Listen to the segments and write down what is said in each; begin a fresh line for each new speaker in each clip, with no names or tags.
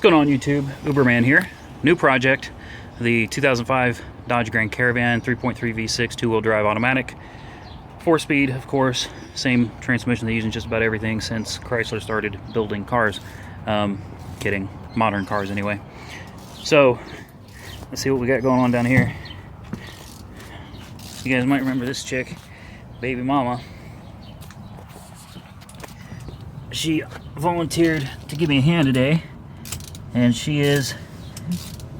going on YouTube? Uberman here. New project, the 2005 Dodge Grand Caravan 3.3 V6 two-wheel drive automatic. 4-speed, of course, same transmission they use in just about everything since Chrysler started building cars. Kidding, modern cars anyway. So, let's see what we got going on down here. You guys might remember this chick, Baby Mama. She volunteered to give me a hand today, and she is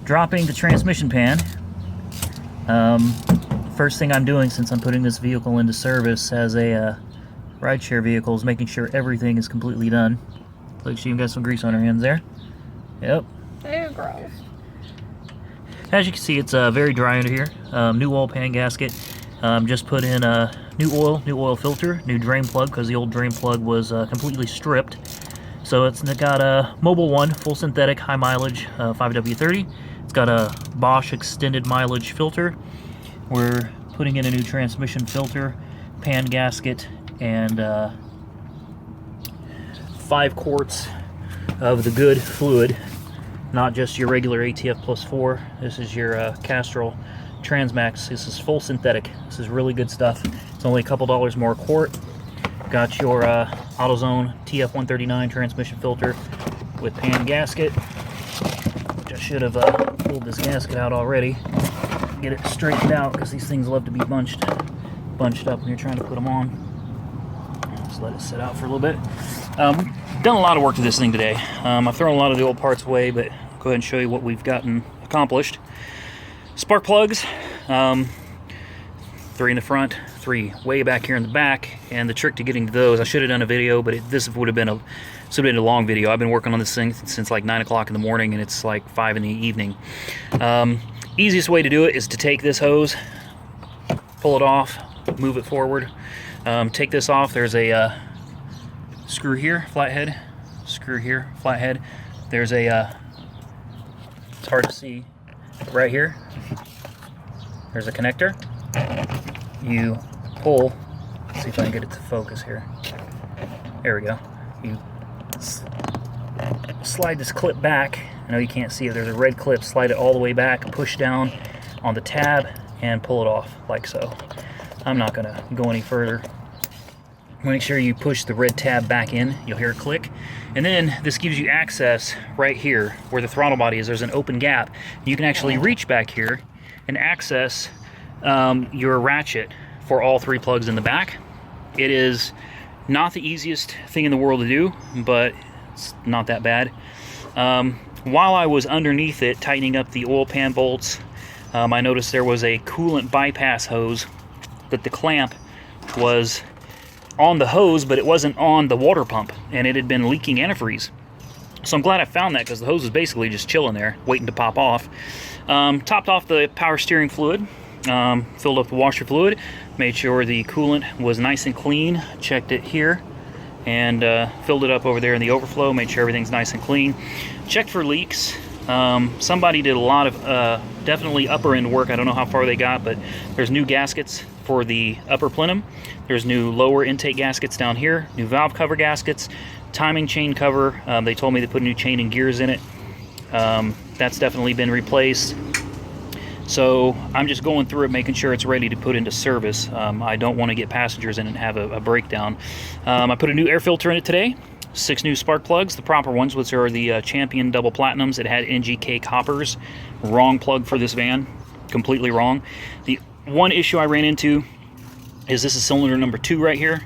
dropping the transmission pan. First thing I'm doing since I'm putting this vehicle into service as a rideshare vehicle is making sure everything is completely done. Like she even got some grease on her hands there. Yep.
They're gross.
As you can see, it's very dry under here. New oil pan gasket. Just put in new oil filter, new drain plug because the old drain plug was completely stripped. So it's got a Mobile 1 full synthetic high mileage 5W30. It's got a Bosch extended mileage filter. We're putting in a new transmission filter, pan gasket, and 5 quarts of the good fluid, not just your regular ATF plus 4. This is your Castrol Transmax. This is full synthetic. This is really good stuff. It's only a couple dollars more a quart. Got your AutoZone TF139 transmission filter with pan gasket, which I should have pulled this gasket out already. Get it straightened out because these things love to be bunched up when you're trying to put them on. Just let it sit out for a little bit. We've done a lot of work to this thing today. I've thrown a lot of the old parts away, but I'll go ahead and show you what we've gotten accomplished. Spark plugs, 3 in the front, 3 way back here in the back, and the trick to getting to those, I should have done a video, but this would have been a long video. I've been working on this thing since like 9 o'clock in the morning, and it's like 5 in the evening. Easiest way to do it is to take this hose, pull it off, move it forward. Take this off. There's a screw here, flathead. Screw here, flathead. There's a, it's hard to see, right here. There's a connector. You pull, let's see if I can get it to focus here. There we go. You slide this clip back. I know you can't see it. There's a red clip. Slide it all the way back, push down on the tab, and pull it off like so. I'm not going to go any further. Make sure you push the red tab back in. You'll hear it click. And then this gives you access right here where the throttle body is. There's an open gap. You can actually reach back here and access your ratchet for all 3 plugs in the back. It is not the easiest thing in the world to do, but it's not that bad. While I was underneath it tightening up the oil pan bolts, I noticed there was a coolant bypass hose that the clamp was on the hose, but it wasn't on the water pump, and it had been leaking antifreeze. So I'm glad I found that because the hose was basically just chilling there, waiting to pop off. Topped off the power steering fluid, filled up the washer fluid, made sure the coolant was nice and clean, checked it here, and filled it up over there in the overflow, made sure everything's nice and clean. Checked for leaks. Somebody did a lot of definitely upper end work. I don't know how far they got, but there's new gaskets for the upper plenum. There's new lower intake gaskets down here, new valve cover gaskets, timing chain cover. They told me to put new chain and gears in it. That's definitely been replaced. So I'm just going through it, making sure it's ready to put into service. I don't want to get passengers in and have a breakdown. I put a new air filter in it today. 6 new spark plugs, the proper ones, which are the Champion Double Platinums. It had NGK coppers. Wrong plug for this van. Completely wrong. The one issue I ran into is this is cylinder number 2 right here.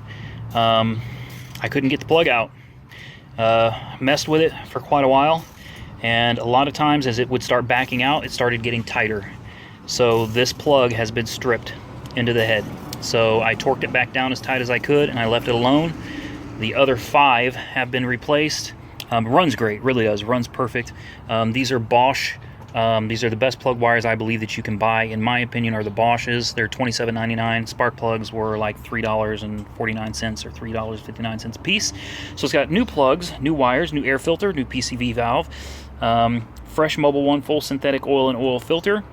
I couldn't get the plug out. Messed with it for quite a while, and a lot of times as it would start backing out, it started getting tighter. So this plug has been stripped into the head. So I torqued it back down as tight as I could, and I left it alone. The other 5 have been replaced. Runs great, really does. Runs perfect. These are Bosch. These are the best plug wires I believe that you can buy, in my opinion, are the Bosches. They're $27.99. Spark plugs were like $3.49 or $3.59 a piece. So it's got new plugs, new wires, new air filter, new PCV valve, fresh Mobile 1 full synthetic oil and oil filter.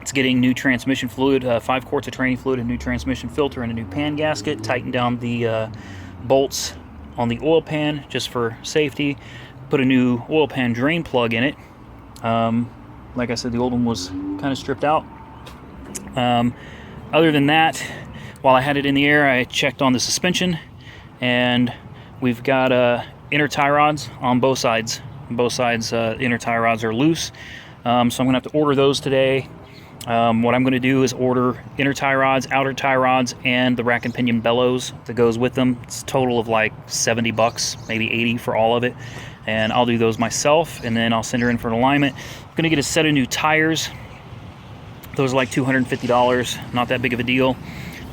It's getting new transmission fluid, 5 quarts of training fluid, a new transmission filter, and a new pan gasket. Tightened down the bolts on the oil pan just for safety. put a new oil pan drain plug in it. Like I said, the old one was kind of stripped out. Other than that, while I had it in the air, I checked on the suspension, and we've got inner tie rods on both sides. Both sides inner tie rods are loose, so I'm gonna have to order those today. What I'm gonna do is order inner tie rods, outer tie rods, and the rack and pinion bellows that goes with them. It's a total of like 70 bucks, maybe 80 for all of it, and I'll do those myself, and then I'll send her in for an alignment. I'm gonna get a set of new tires. Those are like $250, not that big of a deal.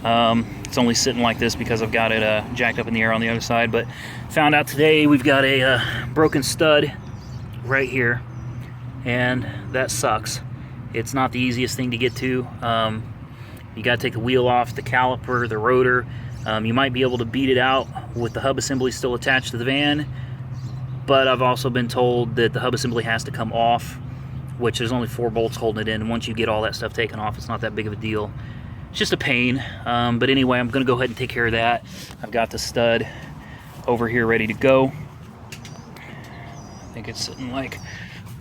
It's only sitting like this because I've got it jacked up in the air on the other side. But found out today we've got a broken stud right here, and that sucks. It's not the easiest thing to get to. You got to take the wheel off, the caliper, the rotor. You might be able to beat it out with the hub assembly still attached to the van, but I've also been told that the hub assembly has to come off, which there's only 4 bolts holding it in. And once you get all that stuff taken off, it's not that big of a deal. It's just a pain. But anyway, I'm going to go ahead and take care of that. I've got the stud over here ready to go. I think it's sitting like...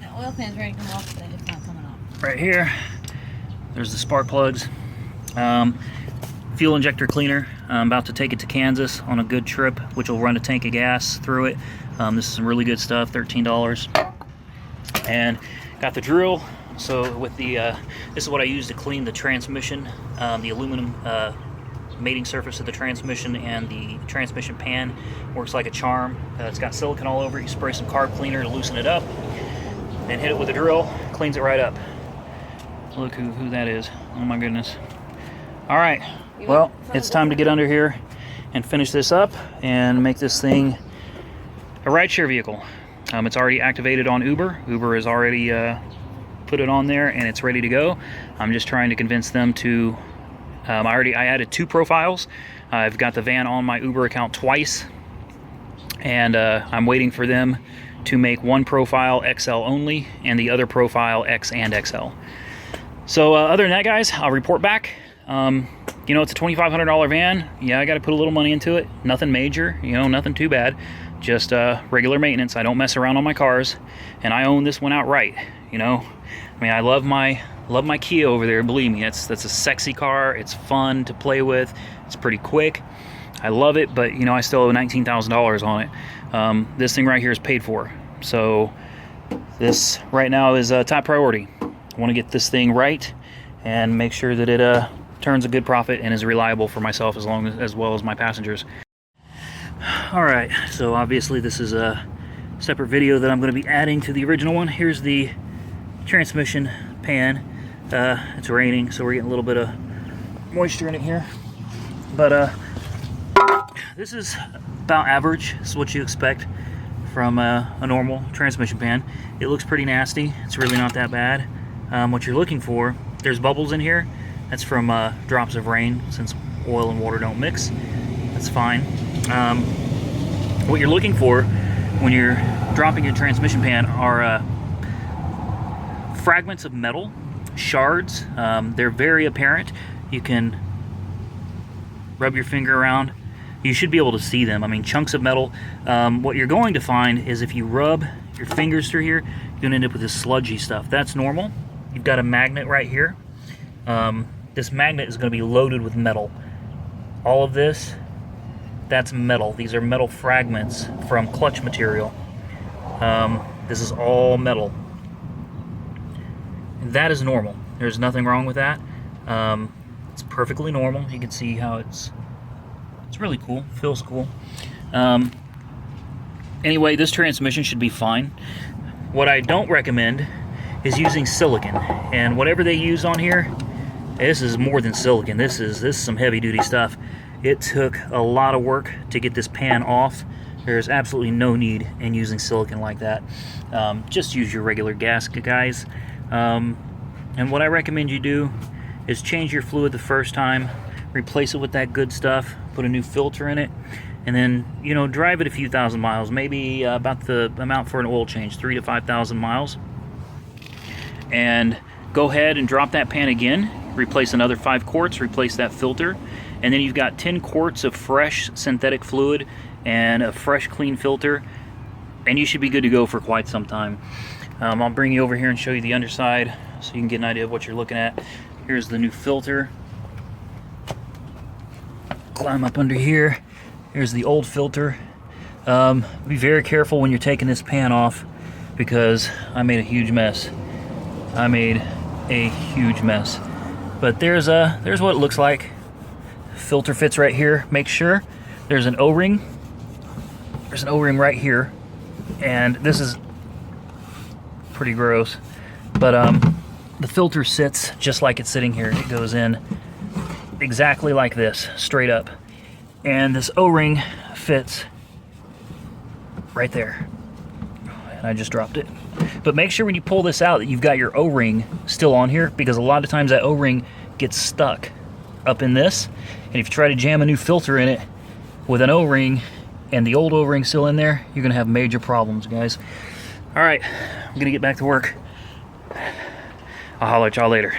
The oil pan's ready to come off, but it's not coming off.
Right here. There's the spark plugs. Fuel injector cleaner. I'm about to take it to Kansas on a good trip, which will run a tank of gas through it. This is some really good stuff, $13. And got the drill. So with the this is what I use to clean the transmission, the aluminum mating surface of the transmission, and the transmission pan works like a charm. It's got silicone all over it. You spray some carb cleaner to loosen it up, then hit it with a drill, cleans it right up. Look who that is. Oh my goodness. All right, well, it's time to get under here and finish this up and make this thing a rideshare vehicle. It's already activated on Uber. Uber has already put it on there, and it's ready to go. I'm just trying to convince them to... I added 2 profiles. I've got the van on my Uber account twice, and I'm waiting for them to make one profile XL only and the other profile X and XL. So other than that, guys, I'll report back. You know, it's a $2,500 van. Yeah, I got to put a little money into it. Nothing major, you know, nothing too bad. Just regular maintenance. I don't mess around on my cars, and I own this one outright. You know, I mean, I love my Kia over there. Believe me, that's a sexy car. It's fun to play with. It's pretty quick. I love it, but you know, I still owe $19,000 on it. This thing right here is paid for, so this right now is top priority. I want to get this thing right and make sure that it turns a good profit and is reliable for myself as well as my passengers. Alright, so obviously this is a separate video that I'm going to be adding to the original one. Here's the transmission pan. It's raining, so we're getting a little bit of moisture in it here. But this is about average. This is what you expect from a normal transmission pan. It looks pretty nasty. It's really not that bad. What you're looking for, there's bubbles in here. That's from drops of rain, since oil and water don't mix. That's fine. What you're looking for when you're dropping your transmission pan are fragments of metal, shards. They're very apparent. You can rub your finger around. You should be able to see them. I mean, chunks of metal. What you're going to find is if you rub your fingers through here, you're going to end up with this sludgy stuff. That's normal. You've got a magnet right here. This magnet is going to be loaded with metal. All of this, that's metal. These are metal fragments from clutch material. This is all metal. And that is normal. There's nothing wrong with that. It's perfectly normal. You can see how it's really cool. Feels cool. Anyway, this transmission should be fine. What I don't recommend is using silicon. And whatever they use on here, this is more than silicon. This is some heavy duty stuff. It took a lot of work to get this pan off. There's absolutely no need in using silicon like that. Just use your regular gasket, guys. And what I recommend you do is change your fluid the first time, replace it with that good stuff, put a new filter in it, and then, you know, drive it a few thousand miles, maybe about the amount for an oil change, 3,000 to 5,000 miles. And go ahead and drop that pan again, replace another 5 quarts, replace that filter, and then you've got 10 quarts of fresh synthetic fluid and a fresh clean filter, and you should be good to go for quite some time. I'll bring you over here and show you the underside so you can get an idea of what you're looking at. Here's the new filter. Climb up under here. Here's the old filter. Be very careful when you're taking this pan off, because I made a huge mess. But there's what it looks like. Filter fits right here. Make sure there's an O-ring. There's an O-ring right here, and this is pretty gross. But the filter sits just like it's sitting here. It goes in exactly like this, straight up. And this O-ring fits right there. And I just dropped it. But make sure when you pull this out that you've got your O-ring still on here, because a lot of times that O-ring gets stuck up in this. And if you try to jam a new filter in it with an O-ring and the old O-ring still in there, you're gonna have major problems, guys. All right, I'm gonna get back to work. I'll holler at y'all later.